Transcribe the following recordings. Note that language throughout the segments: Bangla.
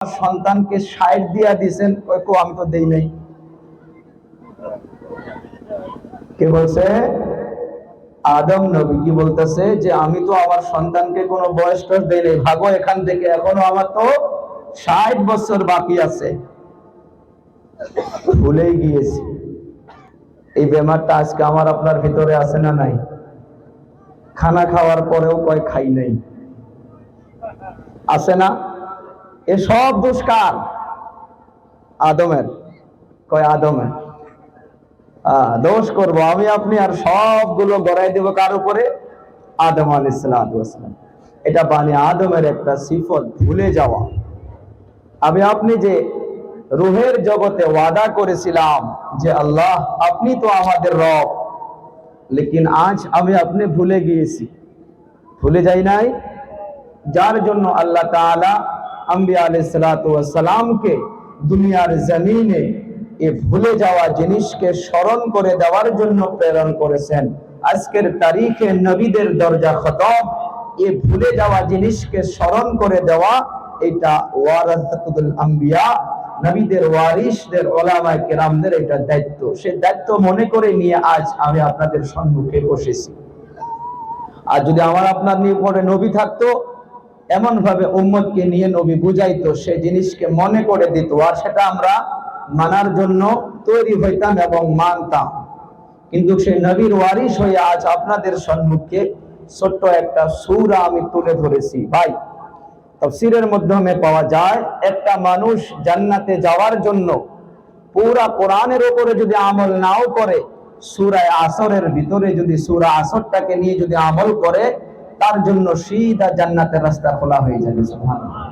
সন্তানকে ৬০ দিয়া দিয়েছেন, আমি তো দেই নাই। কে বলছে? আদম নবী কি বলতেছে যে আমি তো আমার সন্তানকে কোনো বয়স টয়স দেই নাই, ভাগো এখান থেকে, এখনো আমার তো ৬০ বছর বাকি আছে। ভুলেই গিয়েছি। এই বেমারটা আজকে আমার আপনার ভিতরে আছে না নাই? খানা খাওয়ার পরেও কয় খাই নাই, আছে না? এসব দোষ কার? আদমের। কয় আদমের। দোষ করব আমি আপনি, আর সবগুলো গড়াই দেব কার উপরে? আদম আলাইহিস সালাম। এটা বানি আদমের একটা সিফত, ভুলে যাওয়া। আমি আপনি যে রূহের জগতে ওয়াদা করেছিলাম যে আল্লাহ আপনি তো আমাদের রব, লেকিন আজ আমি আপনি ভুলে গিয়েছি। ভুলে যাই নাই, যার জন্য আল্লাহ তাআলা আম্বিয়া আলাইহিস সালামকে দুনিয়ার জমিনে এই ভুলে যাওয়া জিনিসকে স্মরণ করে দেওয়ার জন্য প্রেরণ করেছেন। আজকের তারিখে নবীদের দরজা খতম, এই ভুলে যাওয়া জিনিসকে স্মরণ করে দেওয়া, এটা ওয়ারাসাতুল আম্বিয়া, নবীদের ওয়ারিসদের উলামায়ে কেরামদের এটা দায়িত্ব। সেই দায়িত্ব মনে করে নিয়ে আজ আমি আপনাদের সম্মুখে বসেছি। আর যদি আমার আপনার নিকটে নবী থাকতো, এমন ভাবে উম্মতকে নিয়ে নবী বুঝাইতো, সেই জিনিসকে মনে করে দিত, আর সেটা আমরা মানার জন্য তৈরি হইতাম এবং মানতাম। কিন্তু সেই নবীর ওয়ারিস হয়ে আজ আপনাদের সম্মুখে ছোট্ট একটা সূরা আমি তুলে ধরেছি। ভাই, তাফসীরের মাধ্যমে পাওয়া যায় একটা মানুষ জান্নাতে যাওয়ার জন্য পুরা কোরআনের উপরে যদি আমল নাও করে, সূরা আসরের ভিতরে যদি সূরা আসরটাকে নিয়ে যদি আমল করে, তার জন্য সিধা জান্নাতের রাস্তা খোলা হয়ে যাবে। সুবহানাল্লাহ।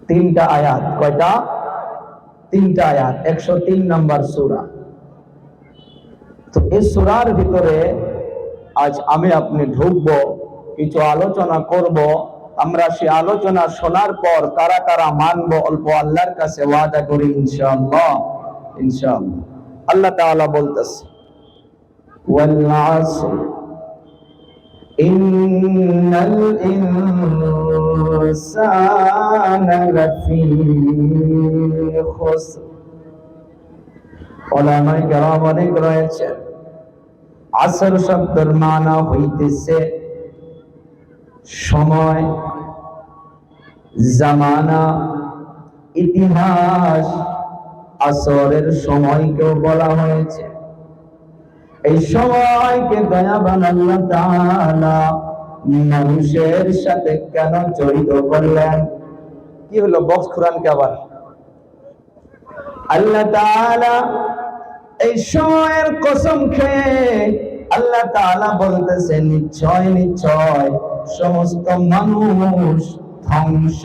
3টা আয়াত। কয়টা? 3টা আয়াত, 103 নম্বর সূরা। তো এই সূরার ভিতরে আজ আমি আপনি ঢুকবো, কিছু আলোচনা করব। আমরা সেই আলোচনা শোনার পর কারা কারা মানবো, অল্প আল্লাহর কাছে ওয়াদা করি ইনশাআল্লাহ। ইনশাআল্লাহ। আল্লাহ তাআলা বলতেছে, ওয়াল আসর ইন্নাল ইনসানা লাফি খুসর। উলামায়ে কেরাম অনেক রয়েছে। আসর শব্দের মানা হইতেছে সময়, জামানা, ইতিহাস। আসরের সময়কেও বলা হয়েছে। এই সময়কে দয়াবান আল্লাহ তাআলা মানুষের সাথে কেন জড়িত করলেন? কি হলো বক্স কোরআনকে আবার? আল্লাহ তাআলা এই সময়ের কসম খেয়ে আল্লাহ তাআলা বলতেছেন, নিশ্চয় নিশ্চয় সমস্ত মানুষ ধ্বংস